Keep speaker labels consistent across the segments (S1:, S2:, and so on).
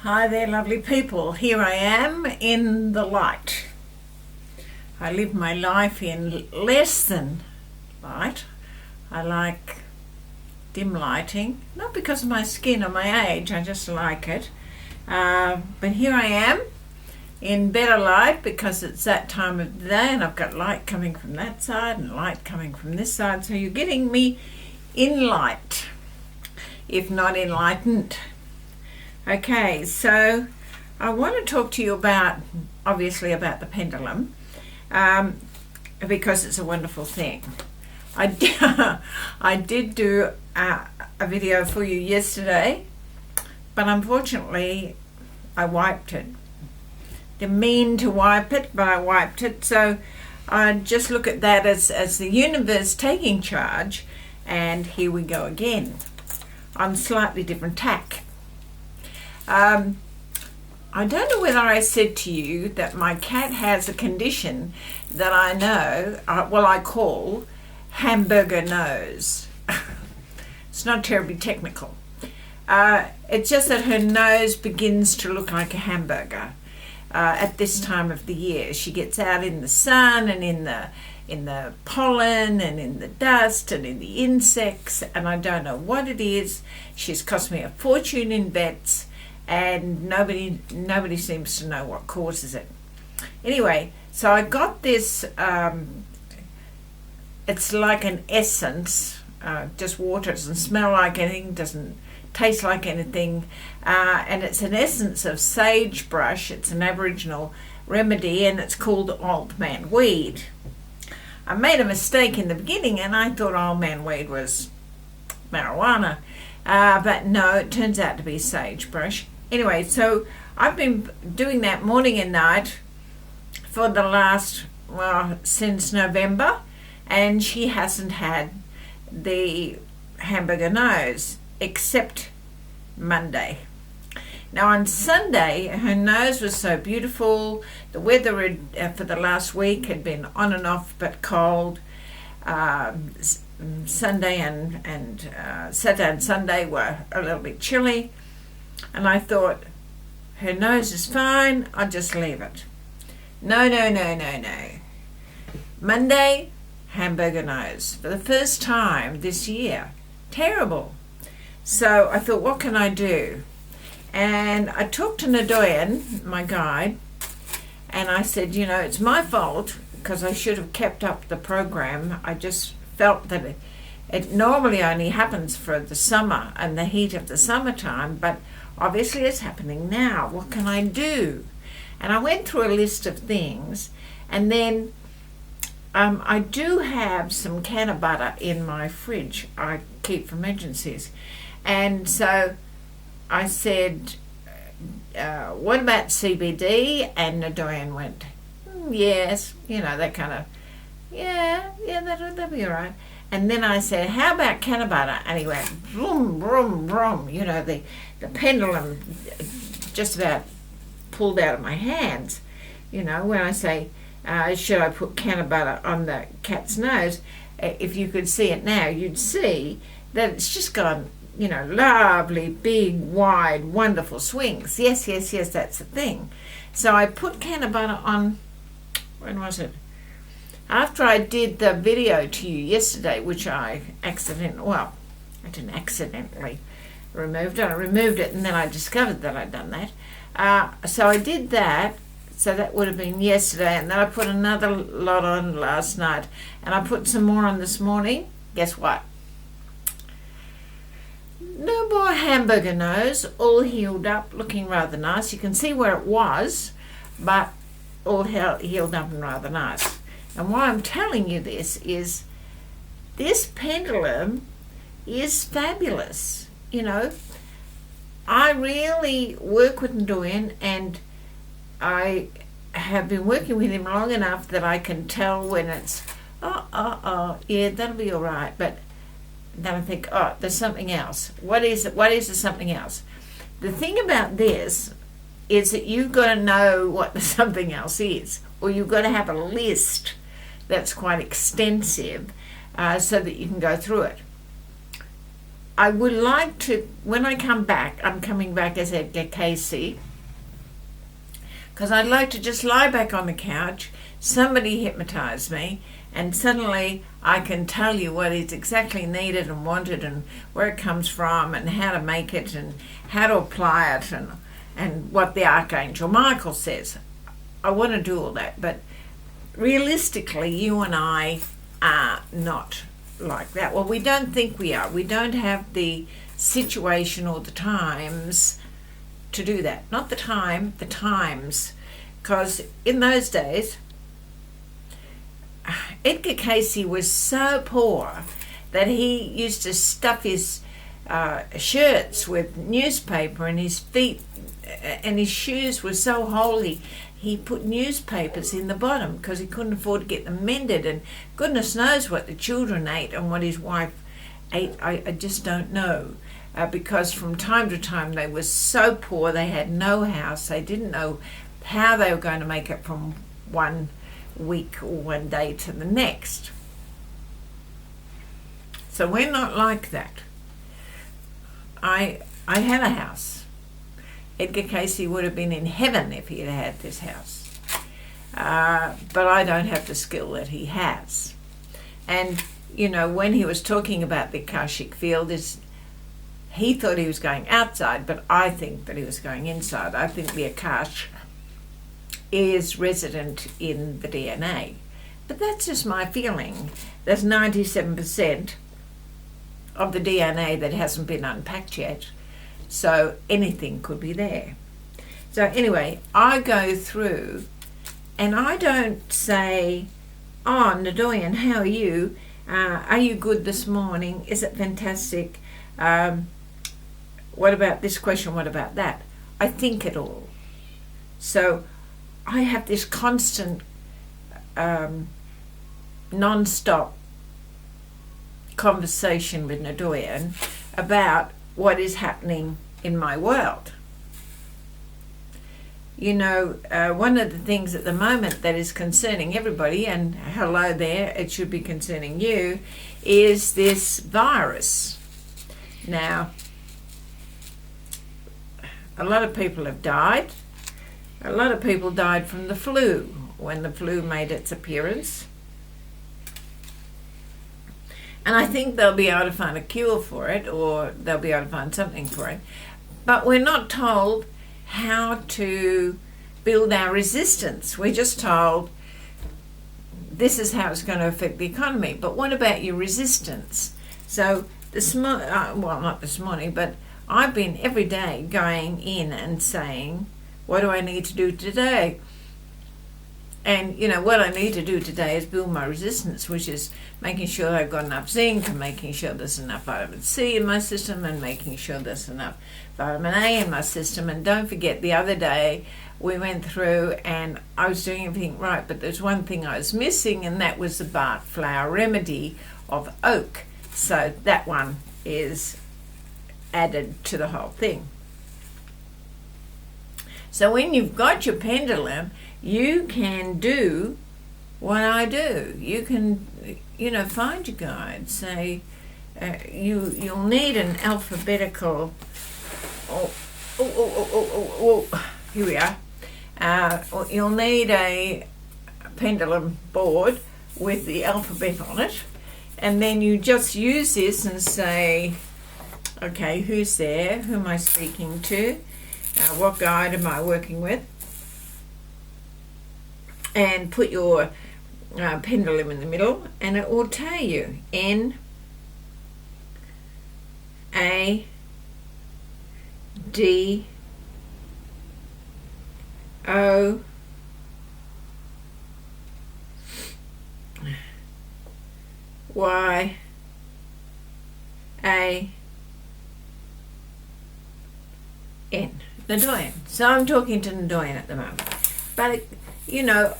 S1: Hi there, lovely people. Here I am in the light. I live my life in less than light. I like dim lighting, not because of my skin or my age, I just like it. But here I am in better light because it's that time of the day and I've got light coming from that side and light coming from this side. So you're getting me in light, if not enlightened. Okay, so I want to talk to you obviously about the pendulum, because it's a wonderful thing. I did do a video for you yesterday, but unfortunately I wiped it. Didn't mean to wipe it, but I wiped it. So I just look at that as the universe taking charge, and here we go again on slightly different tack. I don't know whether I said to you that my cat has a condition that I know, I call hamburger nose. It's not terribly technical. It's just that her nose begins to look like a hamburger at this time of the year. She gets out in the sun and in the pollen and in the dust and in the insects, and I don't know what it is. She's cost me a fortune in vets, and nobody seems to know what causes it. Anyway, so I got this, it's like an essence, just water. It doesn't smell like anything, doesn't taste like anything, and it's an essence of sagebrush. It's an Aboriginal remedy, and it's called old man weed. I made a mistake in the beginning, and I thought old man weed was marijuana, but no, it turns out to be sagebrush. Anyway, so I've been doing that morning and night for the last, since November, and she hasn't had the hamburger nose except Monday. Now on Sunday, her nose was so beautiful. The weather for the last week had been on and off but cold. Sunday and Saturday and Sunday were a little bit chilly, and I thought, her nose is fine, I'll just leave it. No. Monday, hamburger nose for the first time this year. Terrible. So I thought, what can I do? And I talked to Nadoyan, my guide, and I said, it's my fault because I should have kept up the program. I just felt that it normally only happens for the summer and the heat of the summertime, but obviously it's happening now. What can I do? And I went through a list of things, and then I do have some canna butter in my fridge I keep for emergencies. And so I said, what about CBD? And Nadoyan went, yes, that kind of, yeah, that'll be all right. And then I said, how about canna butter? And he went, vroom, vroom, vroom. The pendulum just about pulled out of my hands. When I say, should I put canna butter on the cat's nose? If you could see it now, you'd see that it's just gone, lovely, big, wide, wonderful swings. Yes, that's the thing. So I put canna butter on, when was it? After I did the video to you yesterday, which I didn't accidentally remove it. I removed it and then I discovered that I'd done that. So I did that. So that would have been yesterday, and then I put another lot on last night, and I put some more on this morning. Guess what? No more hamburger nose, all healed up, looking rather nice. You can see where it was, but all healed up and rather nice. And why I'm telling you this is, this pendulum is fabulous. I really work with Nadoyan, and I have been working with him long enough that I can tell when it's, yeah, that'll be all right. But then I think, there's something else. What is it? What is the something else? The thing about this is that you've got to know what the something else is, or you've got to have a list that's quite extensive so that you can go through it. I would like to, when I come back, I'm coming back as Edgar Casey, because I'd like to just lie back on the couch, somebody hypnotise me, and suddenly I can tell you what is exactly needed and wanted and where it comes from and how to make it and how to apply it and what the Archangel Michael says. I want to do all that, but realistically, you and I are not like that. Well, we don't think we are. We don't have the situation or the times to do that. Not the time, the times. Because in those days, Edgar Casey was so poor that he used to stuff his shirts with newspaper, and his feet and his shoes were so holey he put newspapers in the bottom because he couldn't afford to get them mended, and goodness knows what the children ate and what his wife ate. I just don't know, because from time to time they were so poor, they had no house, they didn't know how they were going to make it from one week or one day to the next. So we're not like that. I had a house. Edgar Casey would have been in heaven if he had had this house. But I don't have the skill that he has. And, you know, when he was talking about the Akashic field, he thought he was going outside, but I think that he was going inside. I think the Akash is resident in the DNA. But that's just my feeling. There's 97% of the DNA that hasn't been unpacked yet. So anything could be there. So anyway, I go through and I don't say, oh, Nadoyan, how are you? Are you good this morning? Is it fantastic? What about this question? What about that? I think it all. So I have this constant non-stop conversation with Nadoyan about what is happening in my world. You know, one of the things at the moment that is concerning everybody, and hello there, it should be concerning you, is this virus. Now, a lot of people have died. A lot of people died from the flu when the flu made its appearance. And I think they'll be able to find a cure for it, or they'll be able to find something for it. But we're not told how to build our resistance. We're just told this is how it's going to affect the economy. But what about your resistance? So well, not this morning, but I've been every day going in and saying, what do I need to do today? And, you know, what I need to do today is build my resistance, which is making sure I've got enough zinc and making sure there's enough vitamin C in my system and making sure there's enough vitamin A in my system. And don't forget, the other day we went through and I was doing everything right, but there's one thing I was missing, and that was the Bart flower remedy of oak. So that one is added to the whole thing. So when you've got your pendulum, you can do what I do. You can, you know, find your guide. Say, you'll need an alphabetical. Here we are. You'll need a pendulum board with the alphabet on it, and then you just use this and say, okay, who's there? Who am I speaking to? What guide am I working with? And put your pendulum in the middle, and it will tell you N A D O Y A N. Nadoyan. So I'm talking to Nadoyan at the moment. But, you know,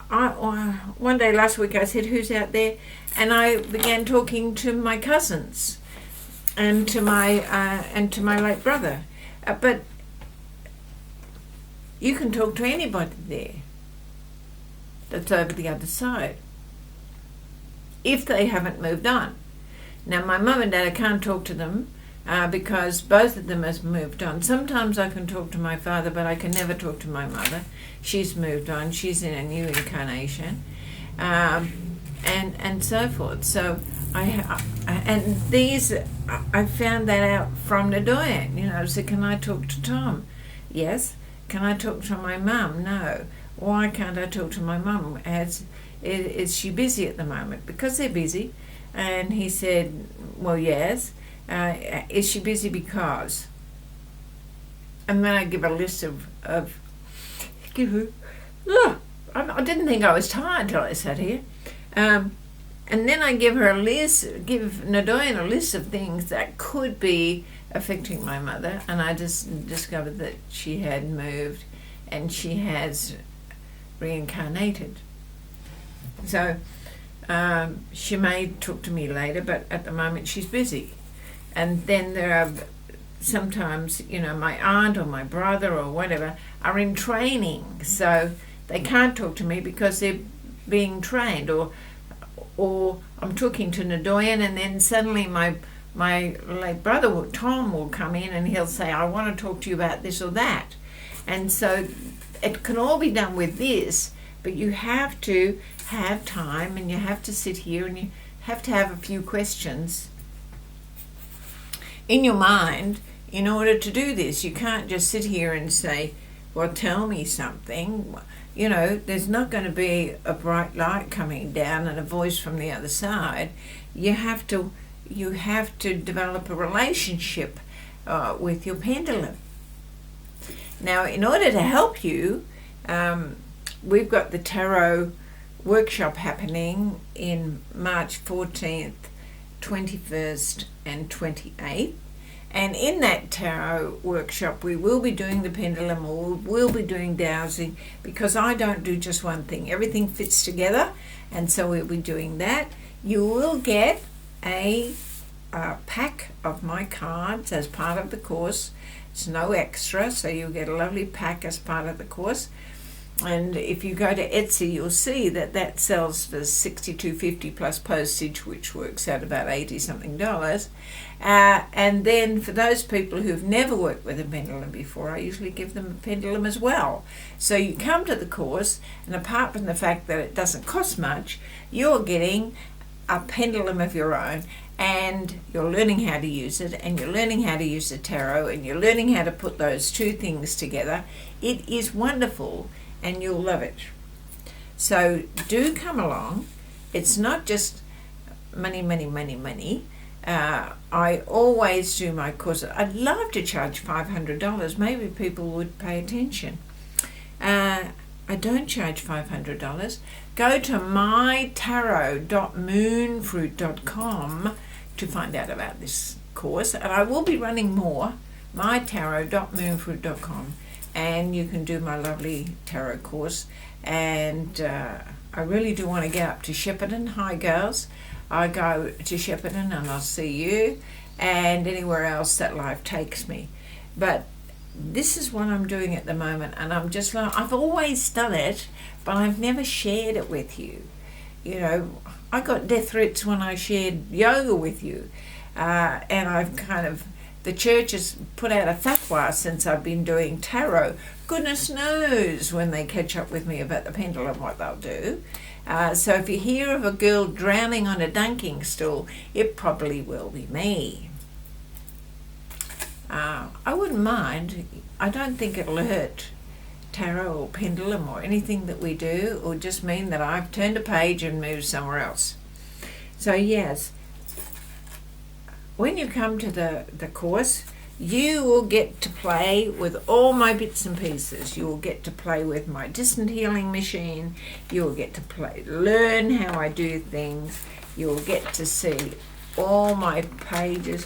S1: one day last week I said, who's out there? And I began talking to my cousins and to my late brother. But you can talk to anybody there that's over the other side if they haven't moved on. Now, my mum and dad, I can't talk to them because both of them has moved on. Sometimes I can talk to my father, but I can never talk to my mother. She's moved on. She's in a new incarnation, and so forth. So I found that out from Nadoyan. You know, so can I talk to Tom? Yes. Can I talk to my mum? No. Why can't I talk to my mum? Is she busy at the moment? Because they're busy. And he said, well, yes. Is she busy because? And then I give a list I didn't think I was tired till I sat here. And then I give Nadoyan a list of things that could be affecting my mother. And I just discovered that she had moved and she has reincarnated. So she may talk to me later, but at the moment she's busy. And then there are sometimes, you know, my aunt or my brother or whatever are in training, so they can't talk to me because they're being trained. Or I'm talking to Nadoyan, and then suddenly my late brother Tom will come in and he'll say, I want to talk to you about this or that. And so it can all be done with this, but you have to have time, and you have to sit here, and you have to have a few questions in your mind in order to do this. You can't just sit here and say, well, tell me something. You know, there's not going to be a bright light coming down and a voice from the other side. You have to develop a relationship with your pendulum. Now, in order to help you, we've got the tarot workshop happening in March 14th, 21st and 28th. And in that tarot workshop, we will be doing the pendulum, or we'll be doing dowsing, because I don't do just one thing. Everything fits together, and so we'll be doing that. You will get a pack of my cards as part of the course. It's no extra, so you'll get a lovely pack as part of the course. And if you go to Etsy, you'll see that sells for $62.50 plus postage, which works out about $80-something. And then for those people who've never worked with a pendulum before, I usually give them a pendulum as well. So you come to the course, and apart from the fact that it doesn't cost much, you're getting a pendulum of your own, and you're learning how to use it, and you're learning how to use the tarot, and you're learning how to put those two things together. It is wonderful, and you'll love it. So do come along. It's not just money. I always do my course. I'd love to charge $500. Maybe people would pay attention. I don't charge $500. Go to mytarot.moonfruit.com to find out about this course. And I will be running more. mytarot.moonfruit.com. And you can do my lovely tarot course. And I really do want to get up to Shepparton. Hi, girls. I go to Shepparton, and I'll see you, and anywhere else that life takes me. But this is what I'm doing at the moment, and I'm just like, I've always done it, but I've never shared it with you. You know, I got death threats when I shared yoga with you, and I've the church has put out a fatwa since I've been doing tarot. Goodness knows when they catch up with me about the pendulum what they'll do. So if you hear of a girl drowning on a dunking stool, it probably will be me. I wouldn't mind. I don't think it'll hurt tarot or pendulum or anything that we do. It will just mean that I've turned a page and moved somewhere else. So yes, when you come to the course, you will get to play with all my bits and pieces. You will get to play with my distant healing machine. You will get to learn how I do things. You will get to see all my pages,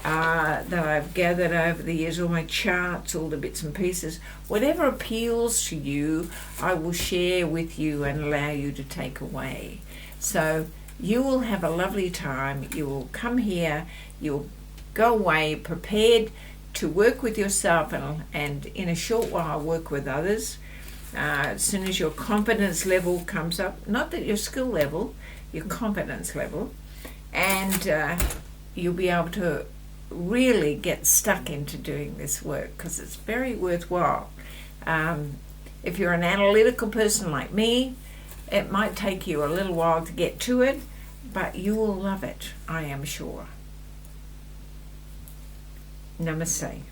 S1: that I've gathered over the years, all my charts, all the bits and pieces. Whatever appeals to you, I will share with you and allow you to take away. So you will have a lovely time. You will come here. You'll go away prepared to work with yourself and in a short while work with others. As soon as your confidence level comes up, not that your skill level, your confidence level, and you'll be able to really get stuck into doing this work because it's very worthwhile. If you're an analytical person like me, it might take you a little while to get to it, but you will love it, I am sure. Namaste.